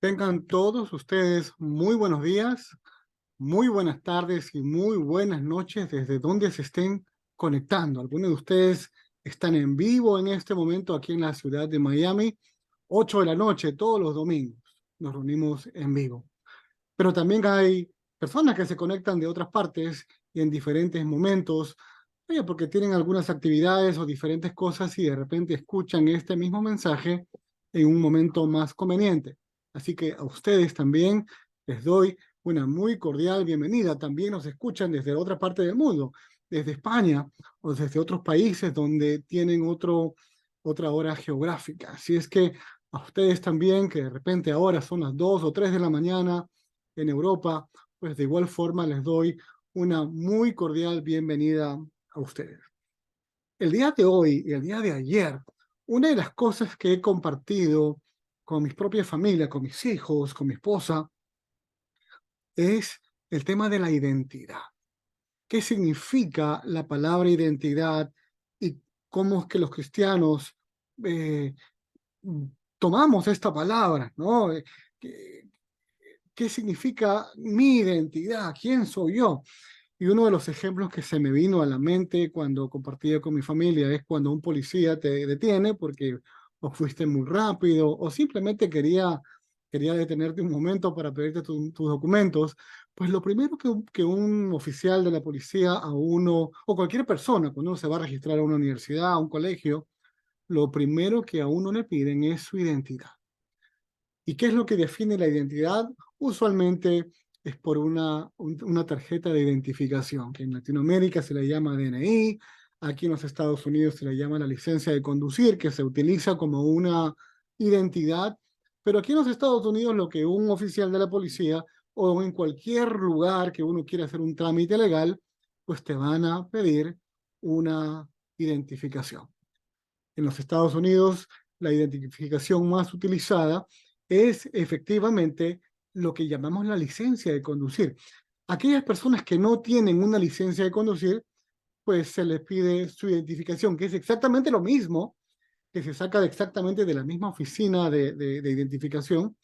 Tengan todos ustedes muy buenos días, muy buenas tardes y muy buenas noches desde donde se estén conectando. Algunos de ustedes están en vivo en este momento aquí en la ciudad de Miami, 8 de la noche, todos los domingos. Nos reunimos en vivo. Pero también hay personas que se conectan de otras partes y en diferentes momentos, porque tienen algunas actividades o diferentes cosas y de repente escuchan este mismo mensaje en un momento más conveniente. Así que a ustedes también les doy una muy cordial bienvenida. También nos escuchan desde otra parte del mundo, desde España o desde otros países donde tienen otra hora geográfica. Así es que a ustedes también, que de repente ahora son las 2 o 3 de la mañana en Europa, pues de igual forma les doy una muy cordial bienvenida a ustedes. El día de hoy y el día de ayer, una de las cosas que he compartido con mis propias familias, con mis hijos, con mi esposa, es el tema de la identidad. ¿Qué significa la palabra identidad y cómo es que los cristianos eh, tomamos esta palabra, ¿no? ¿Qué significa mi identidad? ¿Quién soy yo? Y uno de los ejemplos que se me vino a la mente cuando compartía con mi familia es cuando un policía te detiene porque o fuiste muy rápido o simplemente quería detenerte un momento para pedirte tus documentos. Pues lo primero que un oficial de la policía a uno, o cualquier persona, cuando uno se va a registrar a una universidad, a un colegio, lo primero que a uno le piden es su identidad. ¿Y qué es lo que define la identidad? Usualmente es por una tarjeta de identificación, que en Latinoamérica se le llama DNI, aquí en los Estados Unidos se le llama la licencia de conducir, que se utiliza como una identidad, pero aquí en los Estados Unidos lo que un oficial de la policía o en cualquier lugar que uno quiera hacer un trámite legal, pues te van a pedir una identificación. En los Estados Unidos, la identificación más utilizada es efectivamente lo que llamamos la licencia de conducir. Aquellas personas que no tienen una licencia de conducir, pues se les pide su identificación, que es exactamente lo mismo, que se saca exactamente de la misma oficina de identificación,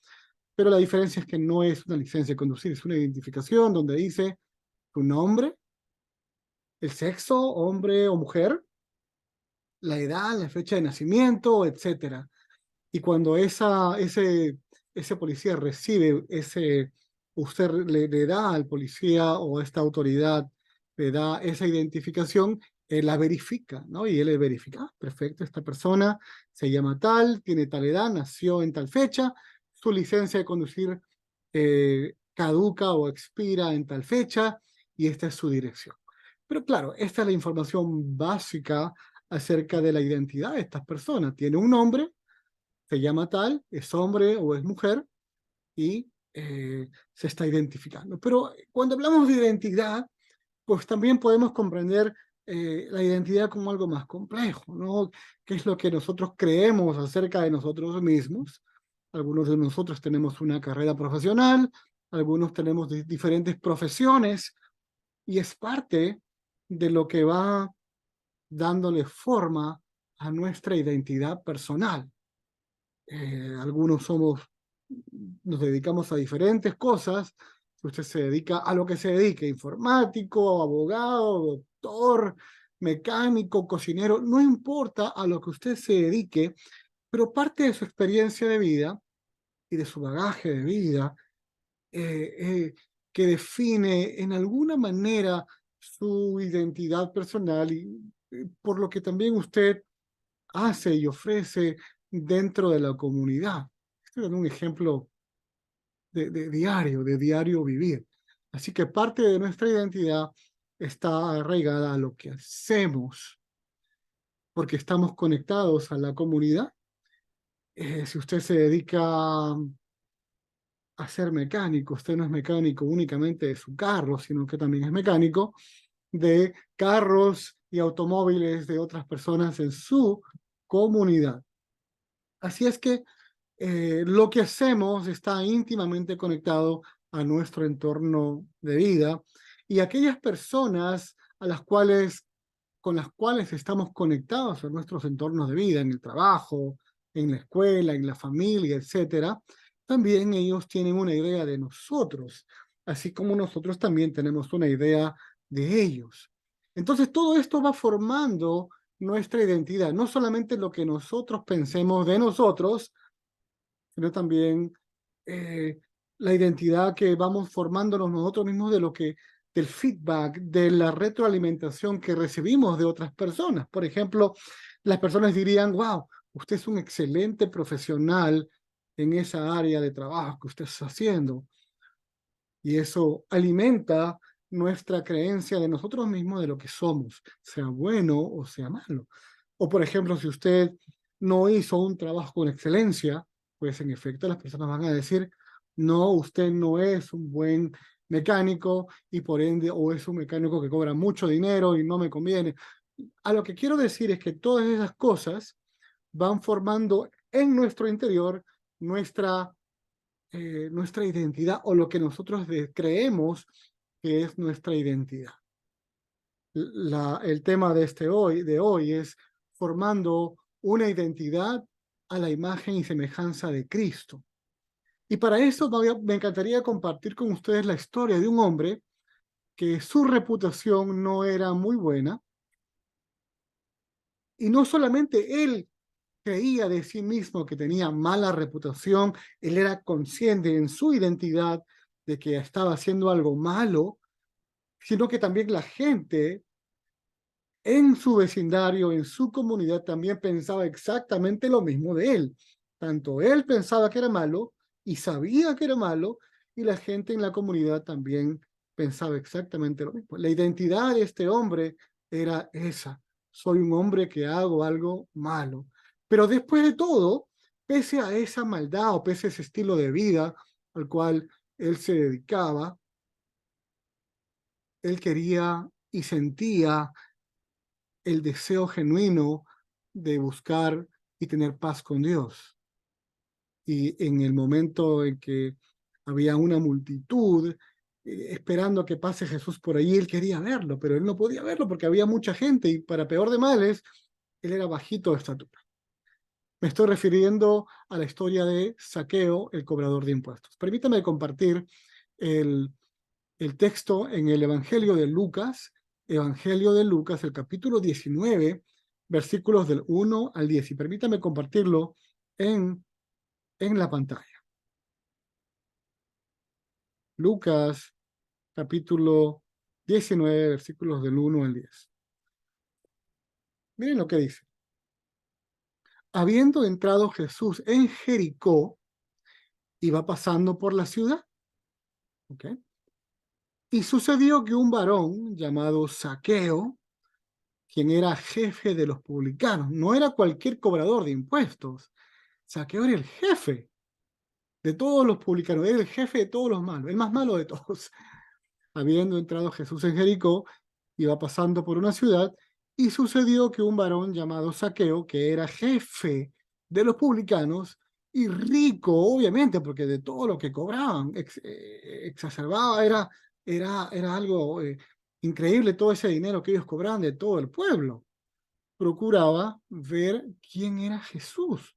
pero la diferencia es que no es una licencia de conducir, es una identificación donde dice tu nombre, el sexo, hombre o mujer, la edad, la fecha de nacimiento, etcétera. Y cuando ese policía recibe usted le da al policía o a esta autoridad, le da esa identificación, él la verifica, ¿no? Y él le verifica, perfecto, esta persona se llama tal, tiene tal edad, nació en tal fecha, su licencia de conducir caduca o expira en tal fecha, y esta es su dirección. Pero claro, esta es la información básica acerca de la identidad de estas personas. Tiene un nombre, se llama tal, es hombre o es mujer y se está identificando. Pero cuando hablamos de identidad, pues también podemos comprender la identidad como algo más complejo, ¿no? ¿Qué es lo que nosotros creemos acerca de nosotros mismos? Algunos de nosotros tenemos una carrera profesional, algunos tenemos diferentes profesiones y es parte de lo que va dándole forma a nuestra identidad personal. Algunos nos dedicamos a diferentes cosas. Si usted se dedica a lo que se dedique, informático, abogado, doctor, mecánico, cocinero, no importa a lo que usted se dedique, pero parte de su experiencia de vida y de su bagaje de vida eh, eh, que define en alguna manera su identidad personal y por lo que también usted hace y ofrece dentro de la comunidad. Estoy dando un ejemplo de diario vivir. Así que parte de nuestra identidad está arraigada a lo que hacemos, porque estamos conectados a la comunidad. Si usted se dedica a ser mecánico, usted no es mecánico únicamente de su carro, sino que también es mecánico de carros y automóviles de otras personas en su comunidad. Así es que lo que hacemos está íntimamente conectado a nuestro entorno de vida y aquellas personas con las cuales estamos conectados a nuestros entornos de vida, en el trabajo, en la escuela, en la familia, etcétera, también ellos tienen una idea de nosotros, así como nosotros también tenemos una idea de ellos. Entonces todo esto va formando nuestra identidad, no solamente lo que nosotros pensemos de nosotros, sino también eh, la identidad que vamos formándonos nosotros mismos de lo que, del feedback, de la retroalimentación que recibimos de otras personas. Por ejemplo, las personas dirían, wow, usted es un excelente profesional en esa área de trabajo que usted está haciendo. Y eso alimenta nuestra creencia de nosotros mismos de lo que somos, sea bueno o sea malo. O por ejemplo, si usted no hizo un trabajo con excelencia, pues en efecto las personas van a decir, no, usted no es un buen mecánico y por ende, o es un mecánico que cobra mucho dinero y no me conviene. A lo que quiero decir es que todas esas cosas van formando en nuestro interior nuestra identidad o lo que nosotros creemos que es nuestra identidad. El tema de hoy es formando una identidad a la imagen y semejanza de Cristo. Y para eso me encantaría compartir con ustedes la historia de un hombre que su reputación no era muy buena, y no solamente él creía de sí mismo que tenía mala reputación, él era consciente en su identidad de que estaba haciendo algo malo, sino que también la gente en su vecindario, en su comunidad, también pensaba exactamente lo mismo de él. Tanto él pensaba que era malo y sabía que era malo, y la gente en la comunidad también pensaba exactamente lo mismo. La identidad de este hombre era esa: soy un hombre que hago algo malo. Pero después de todo, pese a esa maldad o pese a ese estilo de vida al cual él se dedicaba, él quería y sentía el deseo genuino de buscar y tener paz con Dios. Y en el momento en que había una multitud esperando a que pase Jesús por ahí, él quería verlo, pero él no podía verlo porque había mucha gente, y para peor de males, él era bajito de estatura. Me estoy refiriendo a la historia de Zaqueo, el cobrador de impuestos. Permítame compartir el, el texto en el Evangelio de Lucas, el capítulo 19, versículos del 1 al 10. Y permítame compartirlo en la pantalla. Lucas, capítulo 19, versículos del 1 al 10. Miren lo que dice. Habiendo entrado Jesús en Jericó, iba pasando por la ciudad. ¿Ok? Y sucedió que un varón llamado Zaqueo, quien era jefe de los publicanos, no era cualquier cobrador de impuestos. Zaqueo era el jefe de todos los publicanos, era el jefe de todos los malos, el más malo de todos. Habiendo entrado Jesús en Jericó, iba pasando por una ciudad, y sucedió que un varón llamado Zaqueo, que era jefe de los publicanos y rico, obviamente, porque de todo lo que cobraban, exacerbaba, era algo increíble todo ese dinero que ellos cobraban de todo el pueblo. Procuraba ver quién era Jesús.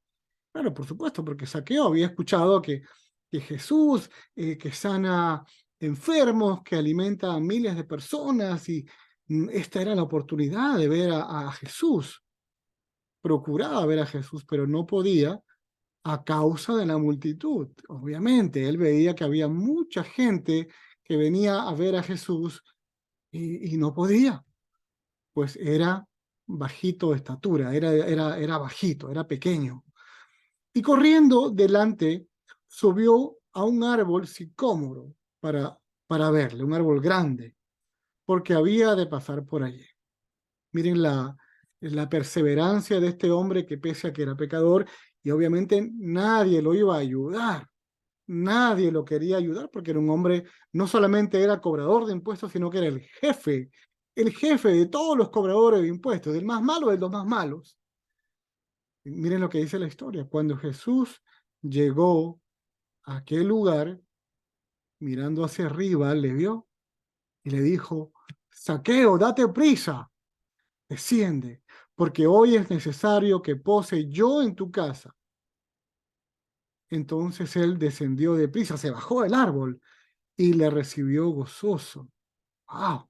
Claro, por supuesto, porque Zaqueo había escuchado que Jesús, que sana enfermos, que alimenta a miles de personas, y esta era la oportunidad de ver a Jesús. Procuraba ver a Jesús, pero no podía a causa de la multitud. Obviamente, él veía que había mucha gente que venía a ver a Jesús, y no podía, pues era bajito de estatura, era bajito, era pequeño. Y corriendo delante, subió a un árbol sicómoro para verle, un árbol grande, porque había de pasar por allí. Miren la perseverancia de este hombre, que pese a que era pecador, y obviamente nadie lo iba a ayudar, nadie lo quería ayudar, porque era un hombre, no solamente era cobrador de impuestos, sino que era el jefe de todos los cobradores de impuestos, el más malo de los más malos. Miren lo que dice la historia: cuando Jesús llegó a aquel lugar, mirando hacia arriba, le vio y le dijo: Zaqueo, date prisa, desciende, porque hoy es necesario que pose yo en tu casa. Entonces él descendió de prisa, se bajó del árbol y le recibió gozoso. ¡Wow!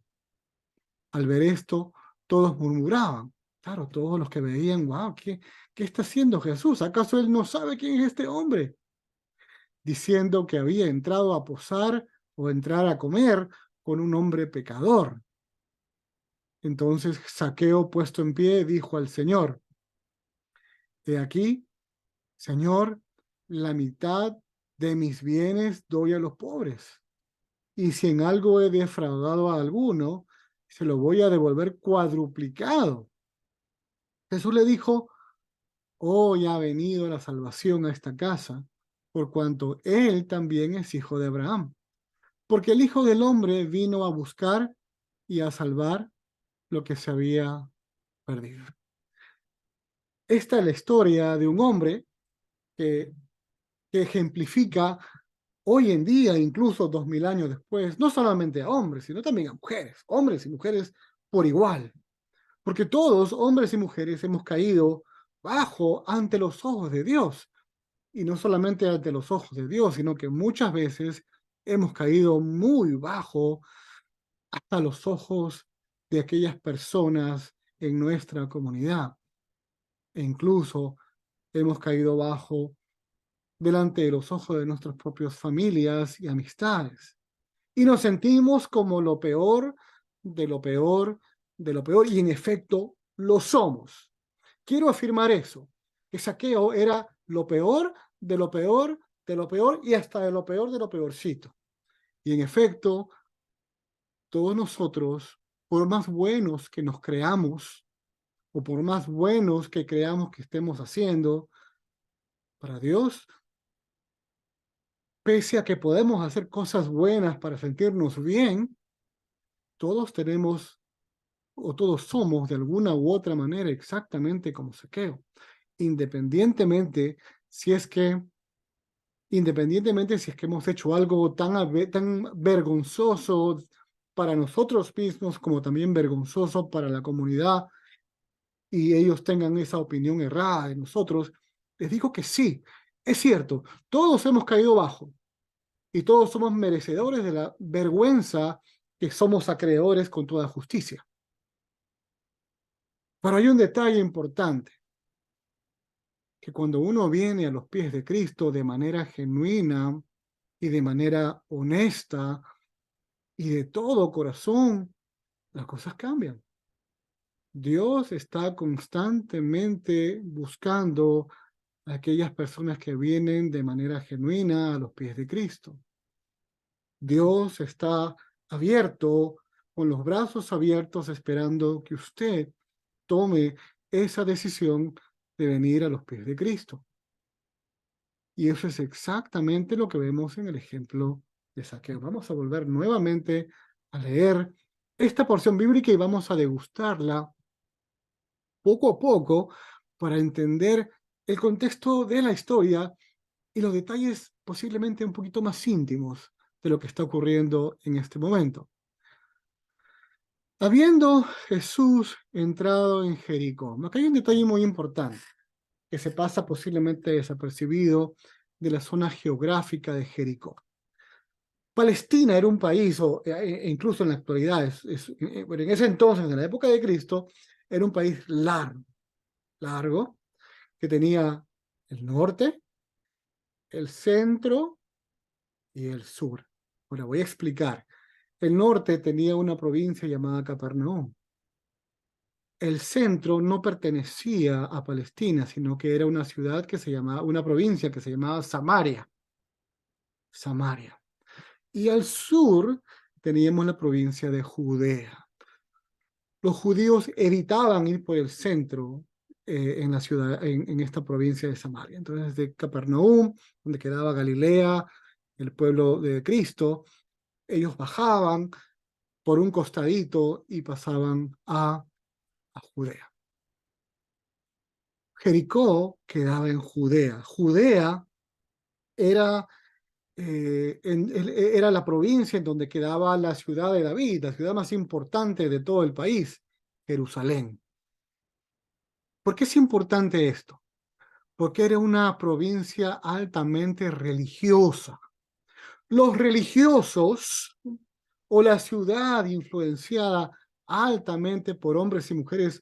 Al ver esto, todos murmuraban. Claro, todos los que veían, wow, ¿qué está haciendo Jesús? ¿Acaso él no sabe quién es este hombre? Diciendo que había entrado a posar o entrar a comer con un hombre pecador. Entonces Zaqueo, puesto en pie, dijo al Señor: He aquí, Señor, la mitad de mis bienes doy a los pobres. Y si en algo he defraudado a alguno, se lo voy a devolver cuadruplicado. Jesús le dijo: Hoy ha venido la salvación a esta casa, por cuanto él también es hijo de Abraham. Porque el Hijo del Hombre vino a buscar y a salvar lo que se había perdido. Esta es la historia de un hombre que, que ejemplifica hoy en día, incluso 2000 años después, no solamente a hombres, sino también a mujeres, hombres y mujeres por igual. Porque todos, hombres y mujeres, hemos caído bajo ante los ojos de Dios. Y no solamente ante los ojos de Dios, sino que muchas veces hemos caído muy bajo hasta los ojos de aquellas personas en nuestra comunidad. E incluso hemos caído bajo delante de los ojos de nuestras propias familias y amistades. Y nos sentimos como lo peor de lo peor de lo peor, y en efecto lo somos. Quiero afirmar eso, que Zaqueo era lo peor de lo peor de lo peor y hasta de lo peorcito. Y en efecto, todos nosotros, por más buenos que nos creamos, o por más buenos que creamos que estemos haciendo, para Dios, pese a que podemos hacer cosas buenas para sentirnos bien, todos tenemos o todos somos de alguna u otra manera exactamente como Zaqueo, independientemente si es que independientemente si es que hemos hecho algo tan vergonzoso para nosotros mismos como también vergonzoso para la comunidad y ellos tengan esa opinión errada de nosotros, les digo que sí, es cierto, todos hemos caído bajo y todos somos merecedores de la vergüenza que somos acreedores con toda justicia. Pero hay un detalle importante, que cuando uno viene a los pies de Cristo de manera genuina y de manera honesta y de todo corazón, las cosas cambian. Dios está constantemente buscando a aquellas personas que vienen de manera genuina a los pies de Cristo. Dios está abierto, con los brazos abiertos, esperando que usted tome esa decisión de venir a los pies de Cristo. Y eso es exactamente lo que vemos en el ejemplo de Zaqueo. Vamos a volver nuevamente a leer esta porción bíblica y vamos a degustarla poco a poco para entender el contexto de la historia y los detalles posiblemente un poquito más íntimos de lo que está ocurriendo en este momento. Habiendo Jesús entrado en Jericó, acá hay un detalle muy importante que se pasa posiblemente desapercibido de la zona geográfica de Jericó. Palestina era un país, incluso en la actualidad, pero en ese entonces, en la época de Cristo, era un país largo, que tenía el norte, el centro y el sur. Ahora voy a explicar. El norte tenía una provincia llamada Capernaum. El centro no pertenecía a Palestina, sino que era una ciudad que se llamaba, una provincia que se llamaba Samaria. Samaria. Y al sur teníamos la provincia de Judea. Los judíos evitaban ir por el centro en la ciudad, en esta provincia de Samaria. Entonces, de Capernaum, donde quedaba Galilea, el pueblo de Cristo, ellos bajaban por un costadito y pasaban a Judea. Jericó quedaba en Judea. Judea era, era la provincia en donde quedaba la ciudad de David, la ciudad más importante de todo el país, Jerusalén. ¿Por qué es importante esto? porque era una provincia altamente religiosa. Los religiosos o la ciudad influenciada altamente por hombres y mujeres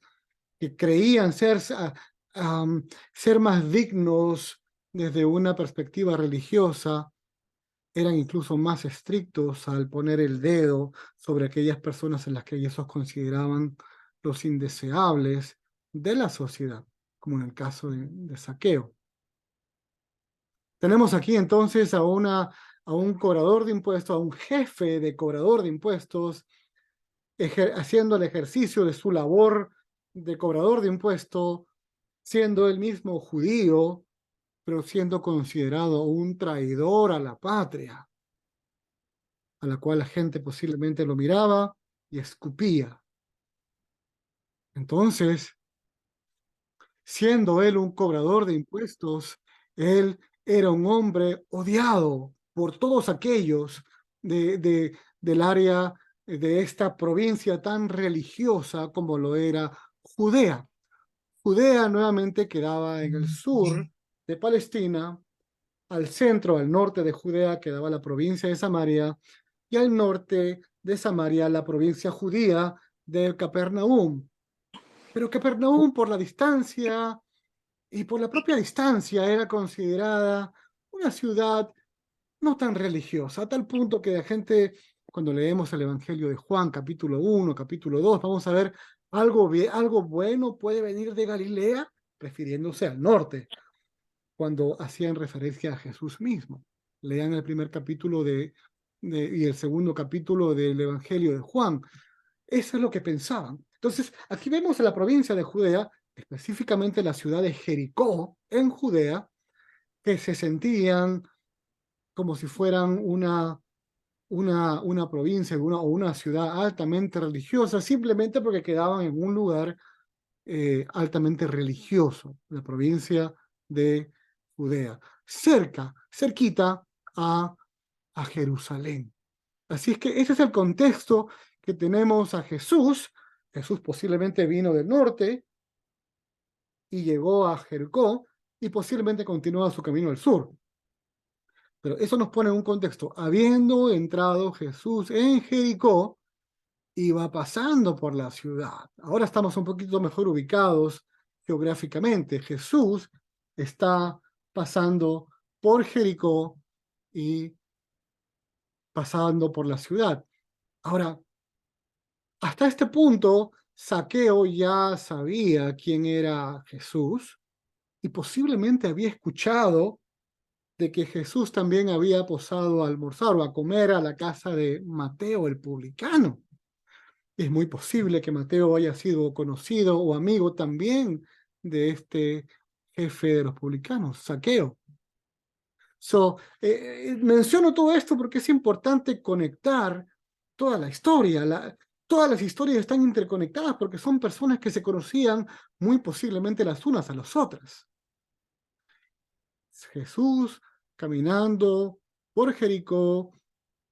que creían ser más dignos desde una perspectiva religiosa, eran incluso más estrictos al poner el dedo sobre aquellas personas en las que ellos consideraban los indeseables de la sociedad, como en el caso de Zaqueo. Tenemos aquí entonces a un cobrador de impuestos, a un jefe de cobrador de impuestos, haciendo el ejercicio de su labor de cobrador de impuestos, siendo él mismo judío, pero siendo considerado un traidor a la patria, a la cual la gente posiblemente lo miraba y escupía. Entonces, siendo él un cobrador de impuestos, él era un hombre odiado por todos aquellos del área de esta provincia tan religiosa como lo era Judea. Judea nuevamente quedaba en el sur de Palestina, al centro, al norte de Judea quedaba la provincia de Samaria y al norte de Samaria la provincia judía de Capernaum. Pero Capernaum por la distancia y por la propia distancia era considerada una ciudad no tan religiosa, a tal punto que la gente, cuando leemos el Evangelio de Juan, capítulo 1, capítulo 2, vamos a ver algo bueno puede venir de Galilea, refiriéndose al norte, cuando hacían referencia a Jesús mismo. Lean el primer capítulo y el segundo capítulo del Evangelio de Juan. Eso es lo que pensaban. Entonces, aquí vemos a la provincia de Judea, específicamente la ciudad de Jericó, en Judea, que se sentían como si fueran una provincia o una ciudad altamente religiosa, simplemente porque quedaban en un lugar altamente religioso, la provincia de Judea, cerquita a Jerusalén. Así es que ese es el contexto que tenemos a Jesús. Jesús posiblemente vino del norte y llegó a Jericó y posiblemente continuó su camino al sur. Pero eso nos pone en un contexto. Habiendo entrado Jesús en Jericó, iba pasando por la ciudad. Ahora estamos un poquito mejor ubicados geográficamente. Jesús está pasando por Jericó y pasando por la ciudad. Ahora, hasta este punto, Zaqueo ya sabía quién era Jesús y posiblemente había escuchado de que Jesús también había posado a almorzar o a comer a la casa de Mateo el publicano. Es muy posible que Mateo haya sido conocido o amigo también de este jefe de los publicanos, Zaqueo. Menciono todo esto porque es importante conectar toda la historia. Todas las historias están interconectadas porque son personas que se conocían muy posiblemente las unas a las otras. Jesús caminando por Jericó,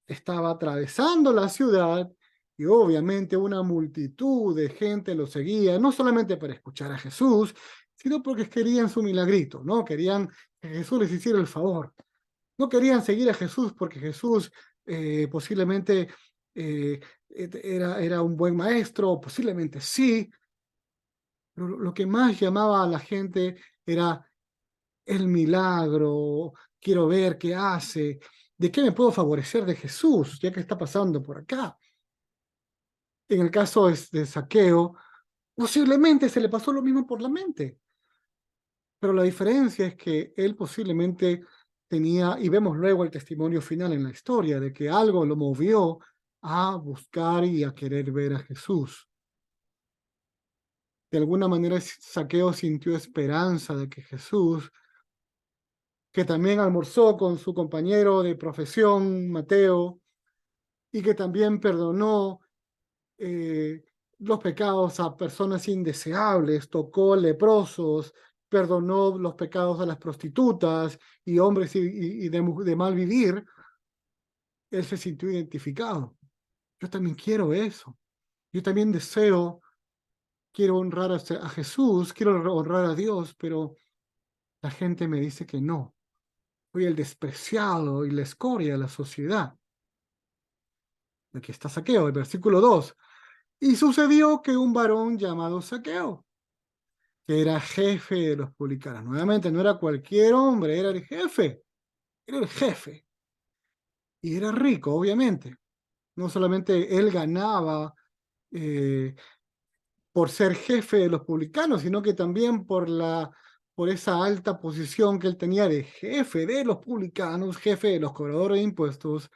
estaba atravesando la ciudad y obviamente una multitud de gente lo seguía, no solamente para escuchar a Jesús, sino porque querían su milagrito, ¿no? Querían que Jesús les hiciera el favor. No querían seguir a Jesús porque Jesús posiblemente era un buen maestro, posiblemente sí, pero lo que más llamaba a la gente era el milagro, quiero ver qué hace, de qué me puedo favorecer de Jesús, ya que está pasando por acá. En el caso de Zaqueo, posiblemente se le pasó lo mismo por la mente, pero la diferencia es que él posiblemente tenía, y vemos luego el testimonio final en la historia, de que algo lo movió a buscar y a querer ver a Jesús. De alguna manera Zaqueo sintió esperanza de que Jesús, que también almorzó con su compañero de profesión, Mateo, y que también perdonó los pecados a personas indeseables, tocó leprosos, perdonó los pecados a las prostitutas y hombres y de mal vivir, él se sintió identificado. Yo también quiero eso. Yo también quiero honrar a Jesús, quiero honrar a Dios, pero La gente me dice que no. Soy el despreciado y la escoria de la sociedad. Aquí está Zaqueo, el versículo 2. Y sucedió que un varón llamado Zaqueo, que era jefe de los publicanos, nuevamente no era cualquier hombre, era el jefe, era el jefe. Y era rico, obviamente. No solamente él ganaba eh, por ser jefe de los publicanos, sino que también por esa alta posición que él tenía de jefe de los publicanos, jefe de los cobradores de impuestos,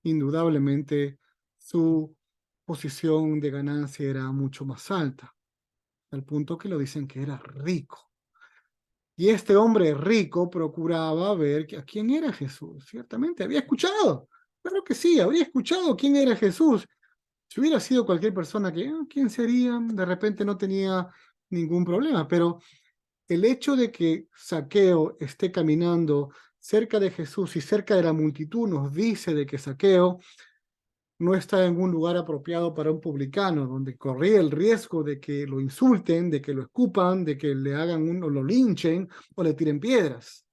indudablemente su posición de ganancia era mucho más alta, al punto que lo dicen que era rico. Y este hombre rico procuraba ver a quién era Jesús. Ciertamente, había escuchado. Claro que sí, habría escuchado quién era Jesús. Si hubiera sido cualquier persona que, ¿quién sería? De repente no tenía ningún problema. Pero el hecho de que Zaqueo esté caminando cerca de Jesús y cerca de la multitud nos dice de que Zaqueo no está en un lugar apropiado para un publicano, donde corría el riesgo de que lo insulten, de que lo escupan, de que le hagan o lo linchen o le tiren piedras.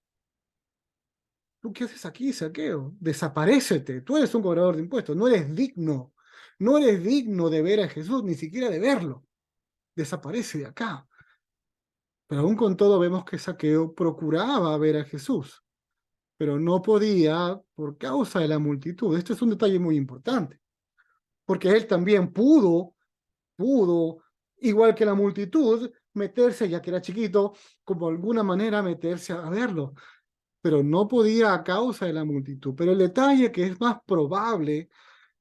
¿Tú qué haces aquí, Zaqueo? Desaparécete. Tú eres un cobrador de impuestos. No eres digno. No eres digno de ver a Jesús, ni siquiera de verlo. Desaparece de acá. Pero aún con todo vemos que Zaqueo procuraba ver a Jesús, pero no podía por causa de la multitud. Este es un detalle muy importante, porque él también pudo, igual que la multitud, meterse, ya que era chiquito, como alguna manera meterse a verlo, pero no podía a causa de la multitud. Pero el detalle que es más probable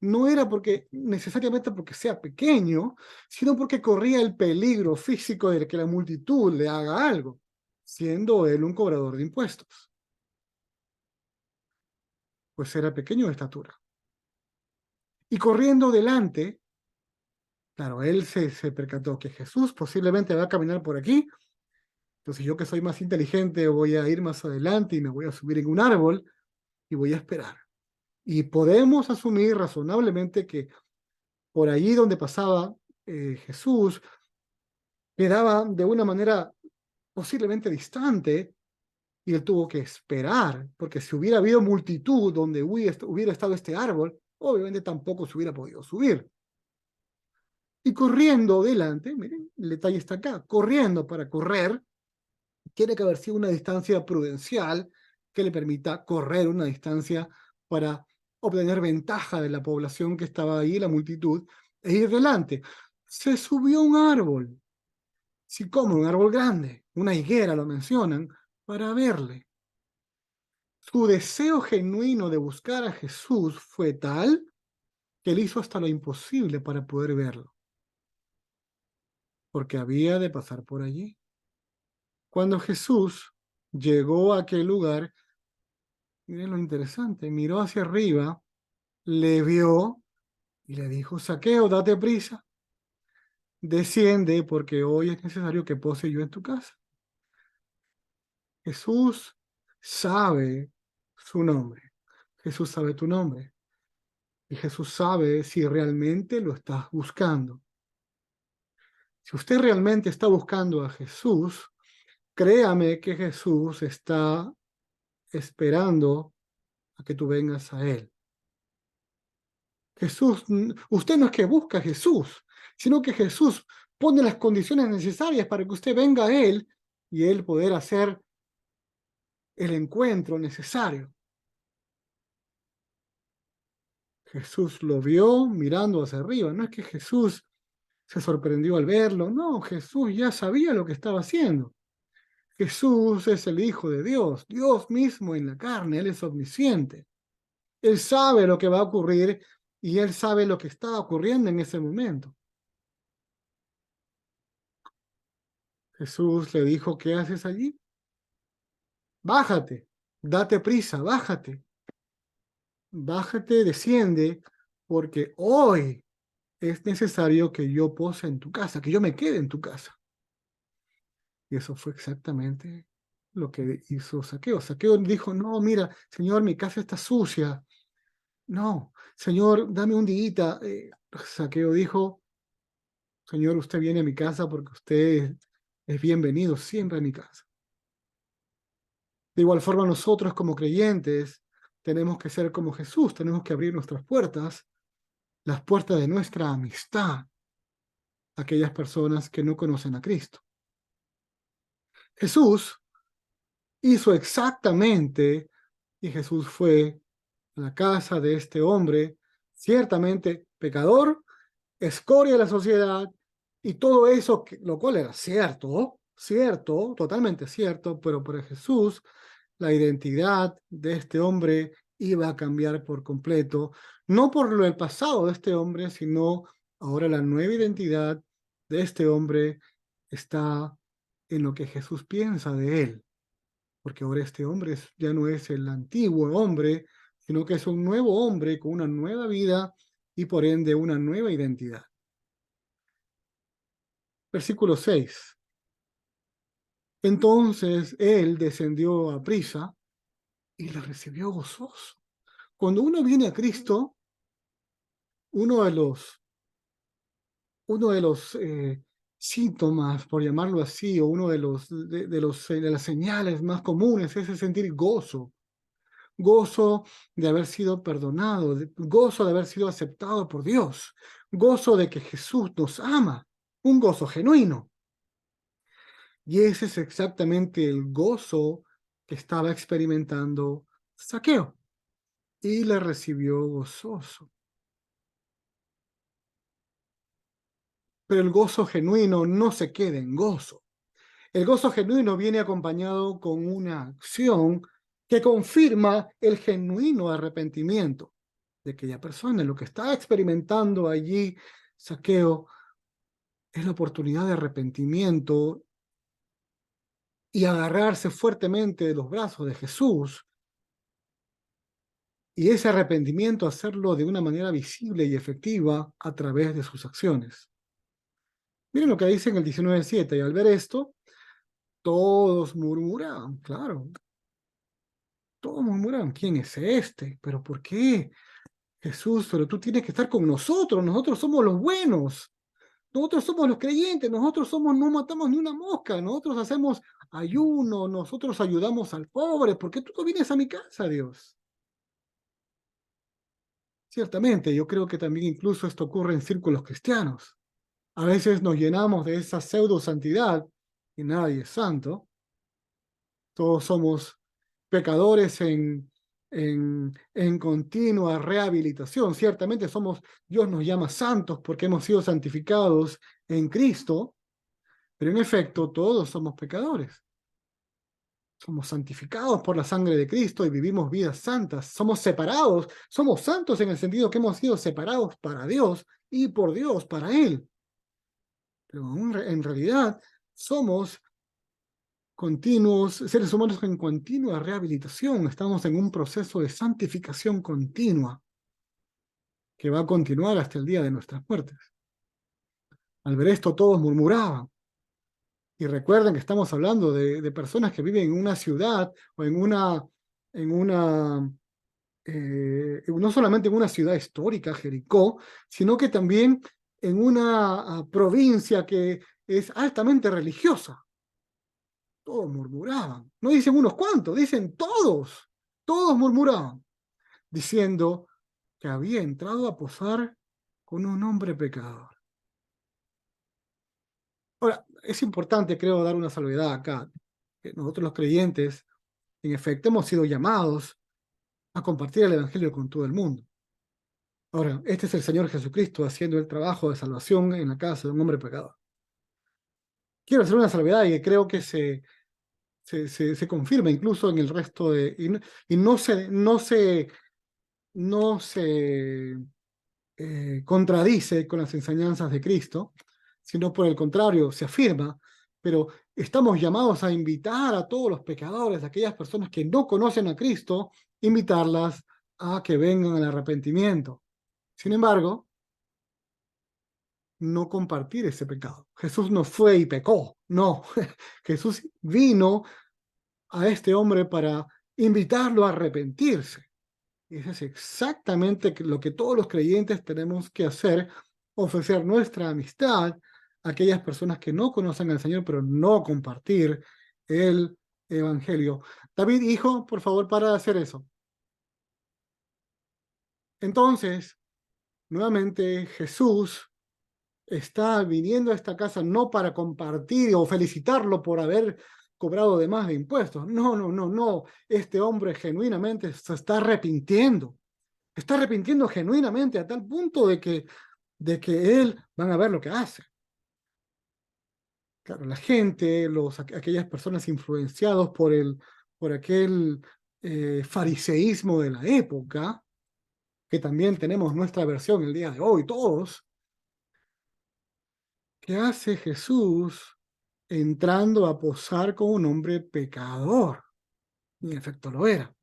no era porque necesariamente porque sea pequeño, sino porque corría el peligro físico de que la multitud le haga algo, siendo él un cobrador de impuestos, pues era pequeño de estatura. Y corriendo delante, claro, él se percató que Jesús posiblemente va a caminar por aquí. Entonces yo, que soy más inteligente, voy a ir más adelante y me voy a subir en un árbol y voy a esperar. Y podemos asumir razonablemente que por allí donde pasaba Jesús quedaba de una manera posiblemente distante y él tuvo que esperar, porque si hubiera habido multitud donde hubiera estado este árbol, obviamente tampoco se hubiera podido subir. Y corriendo delante, miren, el detalle está acá, corriendo para correr, tiene que haber sido una distancia prudencial que le permita correr una distancia para obtener ventaja de la población que estaba ahí, la multitud, e ir delante. Se subió a un árbol, sí, como un árbol grande, una higuera lo mencionan, para verle. Su deseo genuino de buscar a Jesús fue tal que él hizo hasta lo imposible para poder verlo, porque había de pasar por allí. Cuando Jesús llegó a aquel lugar, miren lo interesante, miró hacia arriba, le vio y le dijo: Zaqueo, date prisa, desciende porque hoy es necesario que pose yo en tu casa. Jesús sabe su nombre, Jesús sabe tu nombre y Jesús sabe si realmente lo estás buscando. Si usted realmente está buscando a Jesús, créame que Jesús está esperando a que tú vengas a Él. Jesús, usted no es que busca a Jesús, sino que Jesús pone las condiciones necesarias para que usted venga a Él y Él poder hacer el encuentro necesario. Jesús lo vio mirando hacia arriba. No es que Jesús se sorprendió al verlo, no, Jesús ya sabía lo que estaba haciendo. Jesús es el Hijo de Dios, Dios mismo en la carne, Él es omnisciente. Él sabe lo que va a ocurrir y Él sabe lo que está ocurriendo en ese momento. Jesús le dijo: ¿qué haces allí? Bájate, date prisa, bájate. Bájate, desciende, porque hoy es necesario que yo pose en tu casa, que yo me quede en tu casa. Y eso fue exactamente lo que hizo Zaqueo. Zaqueo dijo: no, mira, Señor, mi casa está sucia. No, Señor, dame un día. Zaqueo dijo: Señor, usted viene a mi casa porque usted es bienvenido siempre a mi casa. De igual forma, nosotros como creyentes tenemos que ser como Jesús, tenemos que abrir nuestras puertas, las puertas de nuestra amistad a aquellas personas que no conocen a Cristo. Jesús hizo exactamente, y Jesús fue a la casa de este hombre, ciertamente pecador, escoria de la sociedad, y todo eso, lo cual era cierto, cierto, totalmente cierto, pero para Jesús la identidad de este hombre iba a cambiar por completo, no por lo del pasado de este hombre, sino ahora la nueva identidad de este hombre está en lo que Jesús piensa de él, porque ahora este hombre ya no es el antiguo hombre, sino que es un nuevo hombre con una nueva vida y por ende una nueva identidad. Versículo 6. Entonces él descendió a prisa y le recibió gozoso. Cuando uno viene a Cristo, uno de los síntomas, por llamarlo así, o uno de las señales más comunes es el sentir gozo. Gozo de haber sido perdonado, gozo de haber sido aceptado por Dios, gozo de que Jesús nos ama, un gozo genuino. Y ese es exactamente el gozo que estaba experimentando Zaqueo y le recibió gozoso. Pero el gozo genuino no se queda en gozo. El gozo genuino viene acompañado con una acción que confirma el genuino arrepentimiento de aquella persona. Lo que está experimentando allí Zaqueo es la oportunidad de arrepentimiento y agarrarse fuertemente de los brazos de Jesús, y ese arrepentimiento hacerlo de una manera visible y efectiva a través de sus acciones. Miren lo que dice en el 19:7, y al ver esto, todos murmuraban, claro, todos murmuraban, ¿quién es este? ¿Pero por qué? Jesús, pero tú tienes que estar con nosotros, nosotros somos los buenos, nosotros somos los creyentes, nosotros somos, no matamos ni una mosca, nosotros hacemos ayuno, nosotros ayudamos al pobre, ¿por qué tú no vienes a mi casa, Dios? Ciertamente, yo creo que también incluso esto ocurre en círculos cristianos. A veces nos llenamos de esa pseudo santidad y nadie es santo. Todos somos pecadores en continua rehabilitación. Ciertamente Dios nos llama santos porque hemos sido santificados en Cristo, pero en efecto todos somos pecadores. Somos santificados por la sangre de Cristo y vivimos vidas santas. Somos separados, somos santos en el sentido que hemos sido separados para Dios y por Dios, para Él. Pero en realidad somos seres humanos en continua rehabilitación. Estamos en un proceso de santificación continua que va a continuar hasta el día de nuestras muertes. Al ver esto, todos murmuraban. Y recuerden que estamos hablando de personas que viven en una ciudad o no solamente en una ciudad histórica, Jericó, sino que también en una provincia que es altamente religiosa. Todos murmuraban. No dicen unos cuantos, dicen todos. Todos murmuraban, diciendo que había entrado a posar con un hombre pecador. Ahora, es importante, creo, dar una salvedad acá. Que nosotros los creyentes, en efecto, hemos sido llamados a compartir el Evangelio con todo el mundo. Ahora, este es el Señor Jesucristo haciendo el trabajo de salvación en la casa de un hombre pecador. Quiero hacer una salvedad y creo que se confirma incluso en el resto de... Y no se contradice con las enseñanzas de Cristo, sino por el contrario, se afirma, pero estamos llamados a invitar a todos los pecadores, a aquellas personas que no conocen a Cristo, invitarlas a que vengan al arrepentimiento. Sin embargo, no compartir ese pecado. Jesús no fue y pecó, no. Jesús vino a este hombre para invitarlo a arrepentirse. Y eso es exactamente lo que todos los creyentes tenemos que hacer, ofrecer nuestra amistad a aquellas personas que no conocen al Señor, pero no compartir el Evangelio. David, hijo, por favor, para de hacer eso. Entonces, nuevamente Jesús está viniendo a esta casa no para compartir o felicitarlo por haber cobrado de más de impuestos. No, no, no, no. Este hombre genuinamente se está arrepintiendo. Está arrepintiendo genuinamente a tal punto de que él, van a ver lo que hace. Claro, la gente, aquellas personas influenciados por aquel fariseísmo de la época, que también tenemos nuestra versión el día de hoy, todos. ¿Qué hace Jesús entrando a posar con un hombre pecador? Y en efecto lo era.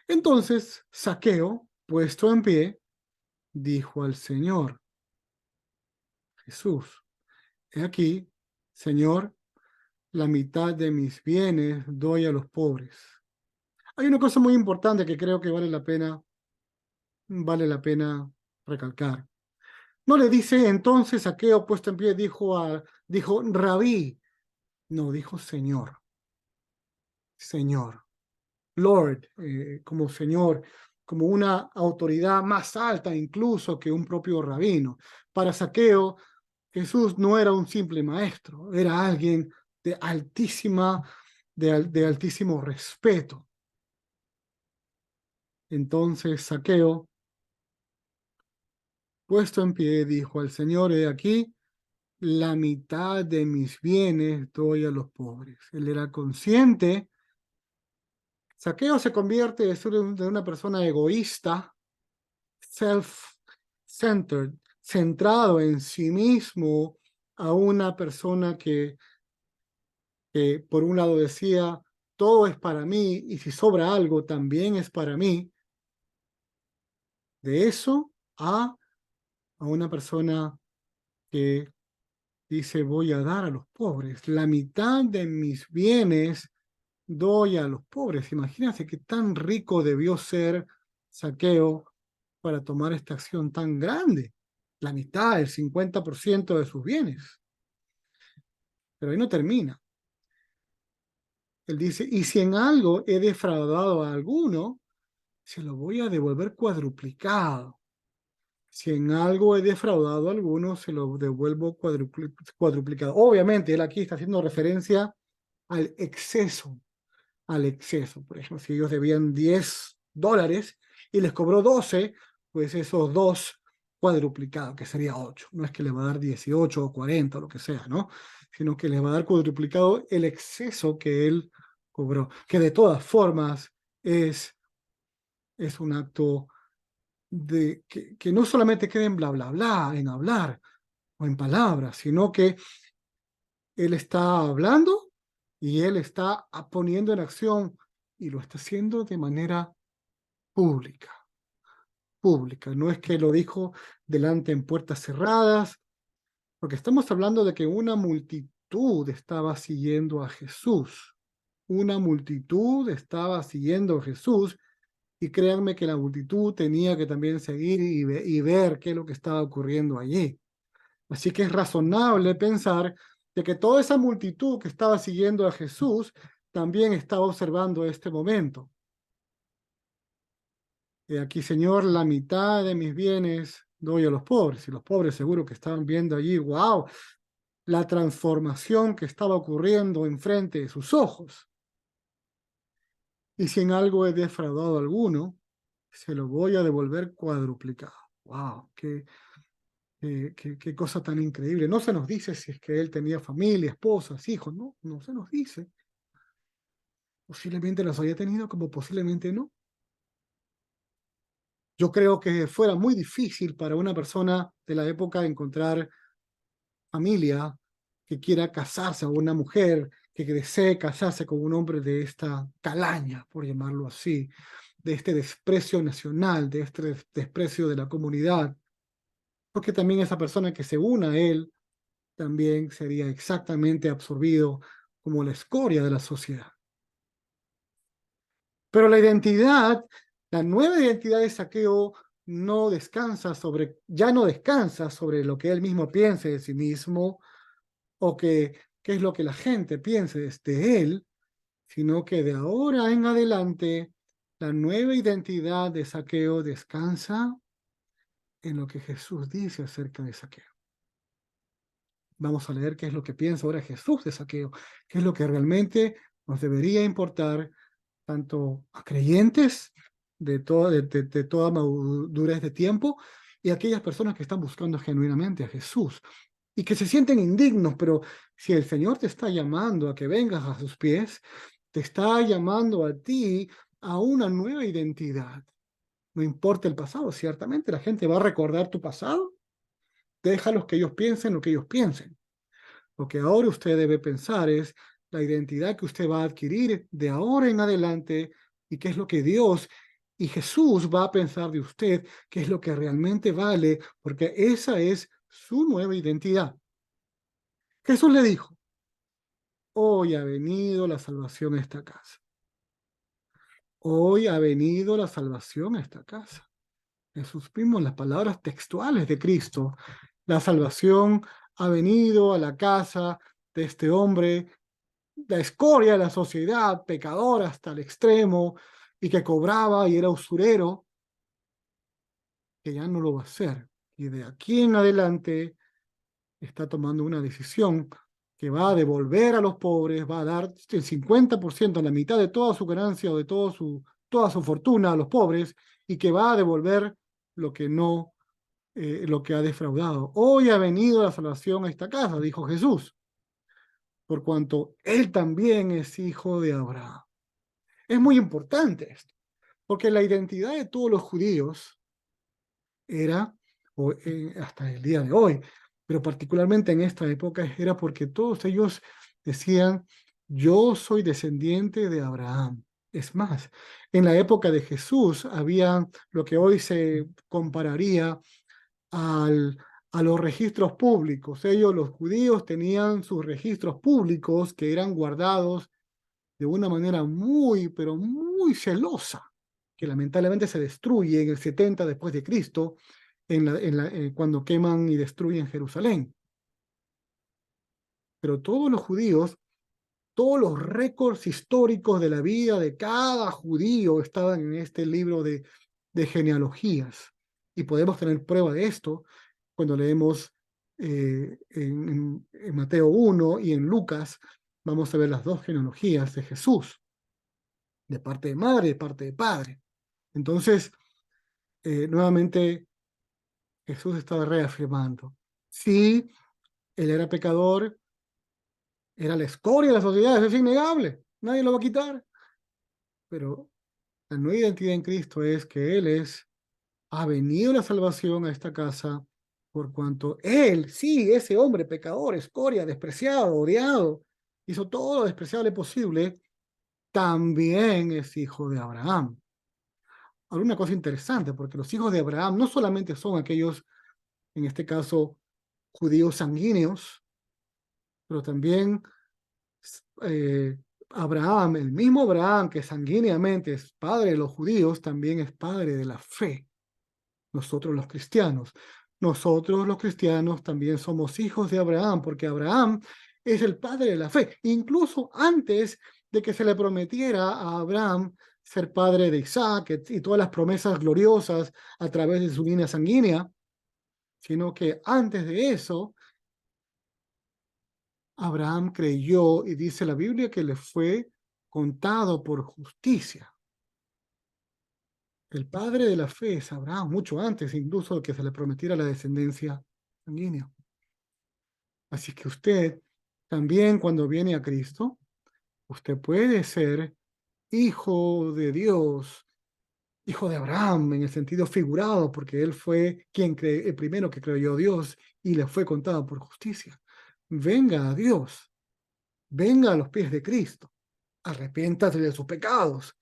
Entonces, Zaqueo, puesto en pie, dijo al Señor Jesús: He aquí, Señor, la mitad de mis bienes doy a los pobres. Hay una cosa muy importante que creo que vale la pena recalcar. No le dice entonces Zaqueo, puesto en pie, dijo Rabí. No, dijo Señor. Señor. Lord, como Señor, como una autoridad más alta incluso que un propio rabino. Para Zaqueo, Jesús no era un simple maestro, era alguien de de altísimo respeto. Entonces Zaqueo, puesto en pie, dijo al Señor: He aquí, la mitad de mis bienes doy a los pobres. Él era consciente. Zaqueo se convierte de una persona egoísta, self-centered, centrado en sí mismo, a una persona que por un lado decía, todo es para mí y si sobra algo también es para mí. De eso a una persona que dice, voy a dar a los pobres. La mitad de mis bienes doy a los pobres. Imagínense qué tan rico debió ser Zaqueo para tomar esta acción tan grande. La mitad, el 50% de sus bienes. Pero ahí no termina. Él dice, y si en algo he defraudado a alguno, se lo voy a devolver cuadruplicado. Si en algo he defraudado a alguno, se lo devuelvo cuadruplicado. Obviamente, él aquí está haciendo referencia al exceso, al exceso. Por ejemplo, si ellos debían $10 y les cobró 12, pues esos dos cuadruplicados, que sería 8. No es que le va a dar 18 o 40 o lo que sea, ¿no? Sino que les va a dar cuadruplicado el exceso que él cobró, que de todas formas es, es un acto que no solamente queda en bla, bla, bla, en hablar o en palabras, sino que él está hablando y él está poniendo en acción y lo está haciendo de manera pública, pública. No es que lo dijo delante en puertas cerradas, porque estamos hablando de que una multitud estaba siguiendo a Jesús. Una multitud estaba siguiendo a Jesús y créanme que la multitud tenía que también seguir y ver qué es lo que estaba ocurriendo allí. Así que es razonable pensar de que toda esa multitud que estaba siguiendo a Jesús también estaba observando este momento. Y aquí, Señor, la mitad de mis bienes doy a los pobres. Y los pobres seguro que estaban viendo allí, wow, la transformación que estaba ocurriendo enfrente de sus ojos. Y si en algo he defraudado a alguno, se lo voy a devolver cuadruplicado. Wow, qué cosa tan increíble. No se nos dice si es que él tenía familia, esposas, hijos, no, no se nos dice. Posiblemente las haya tenido, como posiblemente no. Yo creo que fuera muy difícil para una persona de la época encontrar familia que quiera casarse, o una mujer que desee casarse con un hombre de esta calaña, por llamarlo así, de este desprecio nacional, de este desprecio de la comunidad, porque también esa persona que se una a él también sería exactamente absorbido como la escoria de la sociedad. Pero la nueva identidad de Zaqueo ya no descansa sobre lo que él mismo piense de sí mismo o qué es lo que la gente piense de él, sino que de ahora en adelante la nueva identidad de Zaqueo descansa en lo que Jesús dice acerca de Zaqueo. Vamos a leer qué es lo que piensa ahora Jesús de Zaqueo, qué es lo que realmente nos debería importar tanto a creyentes de toda madurez de tiempo y a aquellas personas que están buscando genuinamente a Jesús y que se sienten indignos, pero si el Señor te está llamando a que vengas a sus pies, te está llamando a ti a una nueva identidad. No importa el pasado, ciertamente la gente va a recordar tu pasado, déjalos que ellos piensen lo que ellos piensen. Lo que ahora usted debe pensar es la identidad que usted va a adquirir de ahora en adelante y qué es lo que Dios y Jesús va a pensar de usted, qué es lo que realmente vale, porque esa es su nueva identidad. Jesús le dijo, hoy ha venido la salvación a esta casa. Hoy ha venido la salvación a esta casa. Jesús mismo, las palabras textuales de Cristo, la salvación ha venido a la casa de este hombre, la escoria de la sociedad, pecador hasta el extremo, y que cobraba y era usurero, que ya no lo va a hacer. Y de aquí en adelante está tomando una decisión que va a devolver a los pobres, va a dar el 50%, la mitad de toda su ganancia o de toda su fortuna a los pobres, y que va a devolver lo que no, lo que ha defraudado. Hoy ha venido la salvación a esta casa, dijo Jesús, por cuanto él también es hijo de Abraham. Es muy importante esto, porque la identidad de todos los judíos era, hasta el día de hoy, pero particularmente en esta época, era porque todos ellos decían, yo soy descendiente de Abraham. Es más, en la época de Jesús había lo que hoy se compararía al, a los registros públicos. Ellos, los judíos, tenían sus registros públicos que eran guardados de una manera muy, pero muy celosa, que lamentablemente se destruye en el 70 después de Cristo, cuando queman y destruyen Jerusalén. Pero todos los judíos, todos los récords históricos de la vida de cada judío estaban en este libro de genealogías. Y podemos tener prueba de esto cuando leemos en Mateo 1 y en Lucas, vamos a ver las dos genealogías de Jesús, de parte de madre y de parte de padre. Entonces, nuevamente, Jesús estaba reafirmando, sí, él era pecador, era la escoria de la sociedad, eso es innegable, nadie lo va a quitar, pero la nueva identidad en Cristo es que ha venido la salvación a esta casa por cuanto él, sí, ese hombre pecador, escoria, despreciado, odiado, hizo todo lo despreciable posible, también es hijo de Abraham. Ahora, una cosa interesante, porque los hijos de Abraham no solamente son aquellos, en este caso, judíos sanguíneos, pero también eh, Abraham, el mismo Abraham que sanguíneamente es padre de los judíos, también es padre de la fe. Nosotros los cristianos. Nosotros los cristianos también somos hijos de Abraham, porque Abraham es el padre de la fe. Incluso antes de que se le prometiera a Abraham ser padre de Isaac y todas las promesas gloriosas a través de su línea sanguínea, sino que antes de eso, Abraham creyó y dice la Biblia que le fue contado por justicia. El padre de la fe es Abraham, mucho antes incluso de que se le prometiera la descendencia sanguínea. Así que usted también cuando viene a Cristo, usted puede ser hijo de Dios, hijo de Abraham en el sentido figurado, porque él fue el primero que creyó a Dios y le fue contado por justicia. Venga a Dios, venga a los pies de Cristo, arrepiéntase de sus pecados.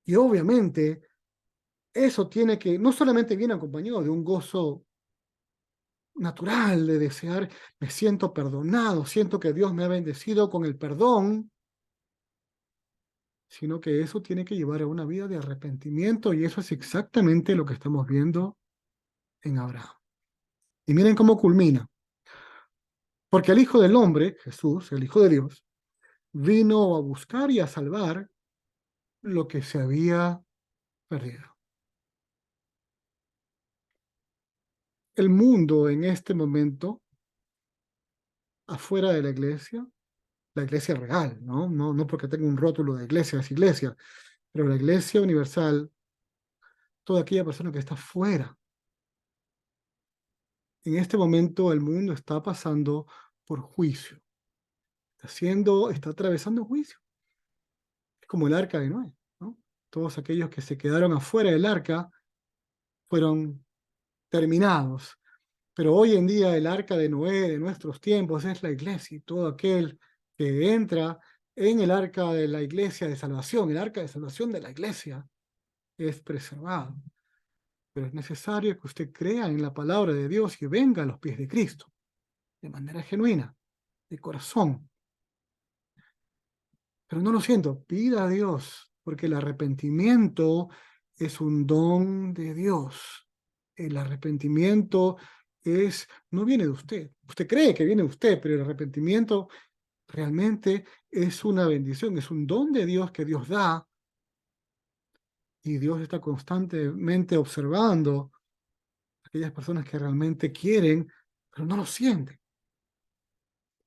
Y obviamente eso tiene que, no solamente viene acompañado de un gozo natural de desear, me siento perdonado, siento que Dios me ha bendecido con el perdón, sino que eso tiene que llevar a una vida de arrepentimiento y eso es exactamente lo que estamos viendo en Abraham. Y miren cómo culmina. Porque el Hijo del Hombre, Jesús, el Hijo de Dios, vino a buscar y a salvar lo que se había perdido. El mundo en este momento, afuera de la iglesia real, ¿no? No porque tenga un rótulo de iglesia, es iglesia, pero la iglesia universal, toda aquella persona que está fuera. En este momento el mundo está pasando por juicio, está atravesando juicio. Es como el arca de Noé, ¿no? Todos aquellos que se quedaron afuera del arca fueron terminados. Pero hoy en día el arca de Noé de nuestros tiempos es la iglesia y todo aquel que entra en el arca de la iglesia de salvación, el arca de salvación de la iglesia, es preservado. Pero es necesario que usted crea en la palabra de Dios y venga a los pies de Cristo, de manera genuina, de corazón. Pero no lo siento, pida a Dios, porque el arrepentimiento es un don de Dios. El arrepentimiento no viene de usted. Usted cree que viene de usted, pero el arrepentimiento realmente es una bendición, es un don de Dios que Dios da, y Dios está constantemente observando a aquellas personas que realmente quieren, pero no lo sienten.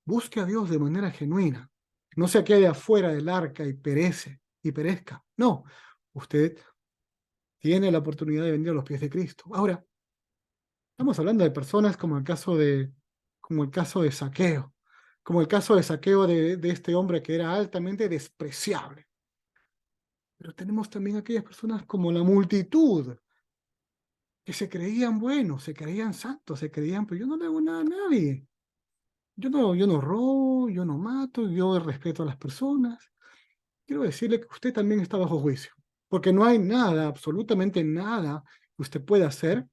Busque a Dios de manera genuina. No se quede afuera del arca y perezca. No, usted tiene la oportunidad de venir a los pies de Cristo. Ahora, estamos hablando de personas como el caso de Zaqueo, como el caso de Zaqueo de este hombre que era altamente despreciable. Pero tenemos también aquellas personas como la multitud, que se creían buenos, se creían santos, se creían, pero yo no le hago nada a nadie. Yo no robo, yo no mato, yo respeto a las personas. Quiero decirle que usted también está bajo juicio, porque no hay nada, absolutamente nada que usted pueda hacer,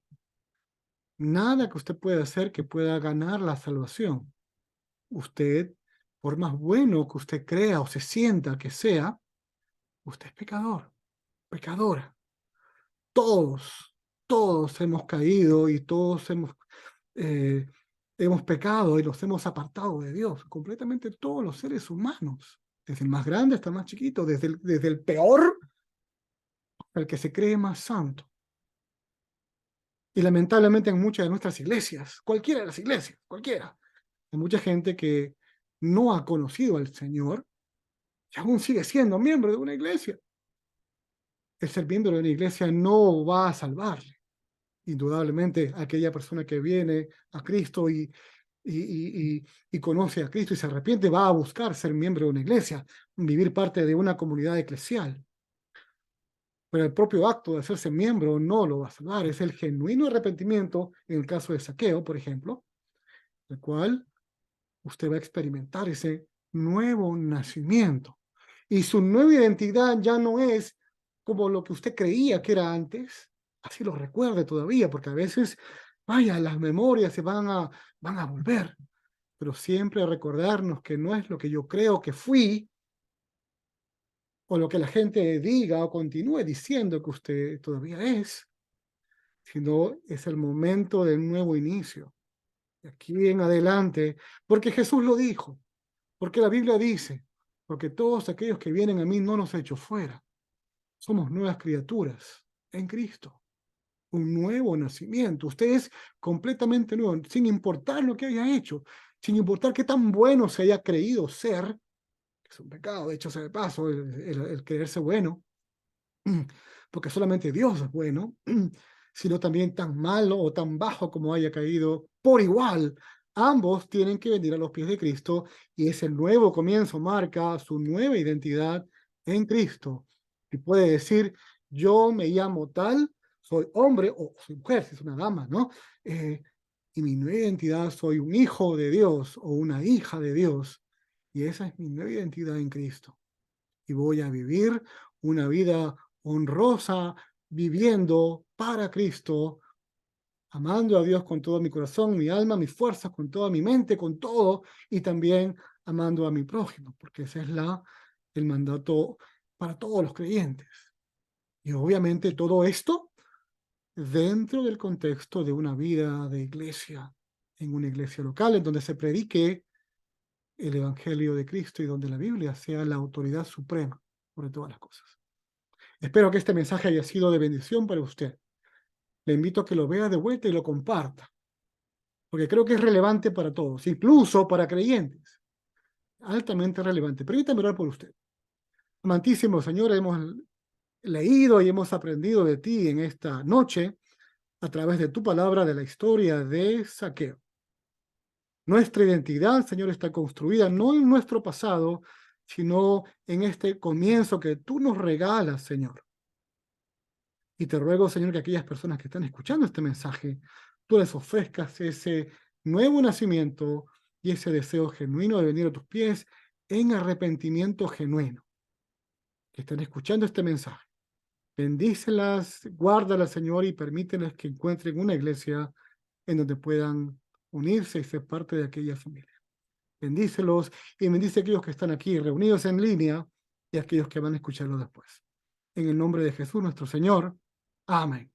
nada que usted pueda hacer que pueda ganar la salvación. Usted, por más bueno que usted crea o se sienta que sea, usted es pecador, pecadora. Todos, todos hemos caído y todos eh, hemos pecado y nos hemos apartado de Dios, completamente todos los seres humanos, desde el más grande hasta el más chiquito, desde el peor al que se cree más santo. Y lamentablemente en muchas de nuestras iglesias, cualquiera de las iglesias, cualquiera, hay mucha gente que no ha conocido al Señor y aún sigue siendo miembro de una iglesia. El ser miembro de una iglesia no va a salvarle. Indudablemente, aquella persona que viene a Cristo y conoce a Cristo y se arrepiente, va a buscar ser miembro de una iglesia, vivir parte de una comunidad eclesial. Pero el propio acto de hacerse miembro no lo va a salvar. Es el genuino arrepentimiento, en el caso de Zaqueo, por ejemplo, el cual usted va a experimentar ese nuevo nacimiento. Y su nueva identidad ya no es como lo que usted creía que era antes, así lo recuerde todavía, porque a veces, vaya, las memorias se van a volver, pero siempre recordarnos que no es lo que yo creo que fui, o lo que la gente diga o continúe diciendo que usted todavía es, sino es el momento del nuevo inicio. De aquí en adelante, porque Jesús lo dijo, porque la Biblia dice, porque todos aquellos que vienen a mí no los echo fuera. Somos nuevas criaturas en Cristo, un nuevo nacimiento. Usted es completamente nuevo, sin importar lo que haya hecho, sin importar qué tan bueno se haya creído ser, que es un pecado, de hecho, sea de paso, el creerse bueno, porque solamente Dios es bueno, sino también tan malo o tan bajo como haya caído por igual. Ambos tienen que venir a los pies de Cristo y ese nuevo comienzo marca su nueva identidad en Cristo. Y puede decir, yo me llamo tal, soy hombre o soy mujer, si es una dama, ¿no? Y mi nueva identidad, soy un hijo de Dios o una hija de Dios. Y esa es mi nueva identidad en Cristo. Y voy a vivir una vida honrosa, viviendo para Cristo, amando a Dios con todo mi corazón, mi alma, mis fuerzas, con toda mi mente, con todo, y también amando a mi prójimo, porque ese es el mandato para todos los creyentes. Y obviamente todo esto dentro del contexto de una vida de iglesia, en una iglesia local, en donde se predique el Evangelio de Cristo y donde la Biblia sea la autoridad suprema sobre todas las cosas. Espero que este mensaje haya sido de bendición para usted. Le invito a que lo vea de vuelta y lo comparta, porque creo que es relevante para todos, incluso para creyentes. Altamente relevante. Permítame orar por usted. Amantísimo Señor, hemos leído y hemos aprendido de ti en esta noche a través de tu palabra de la historia de Zaqueo. Nuestra identidad, Señor, está construida no en nuestro pasado, sino en este comienzo que tú nos regalas, Señor. Y te ruego, Señor, que aquellas personas que están escuchando este mensaje, tú les ofrezcas ese nuevo nacimiento y ese deseo genuino de venir a tus pies en arrepentimiento genuino. Que están escuchando este mensaje. Bendícelas, guárdalas, Señor, y permíteles que encuentren una iglesia en donde puedan unirse y ser parte de aquella familia. Bendícelos y bendice a aquellos que están aquí reunidos en línea y a aquellos que van a escucharlo después. En el nombre de Jesús nuestro Señor. Amén.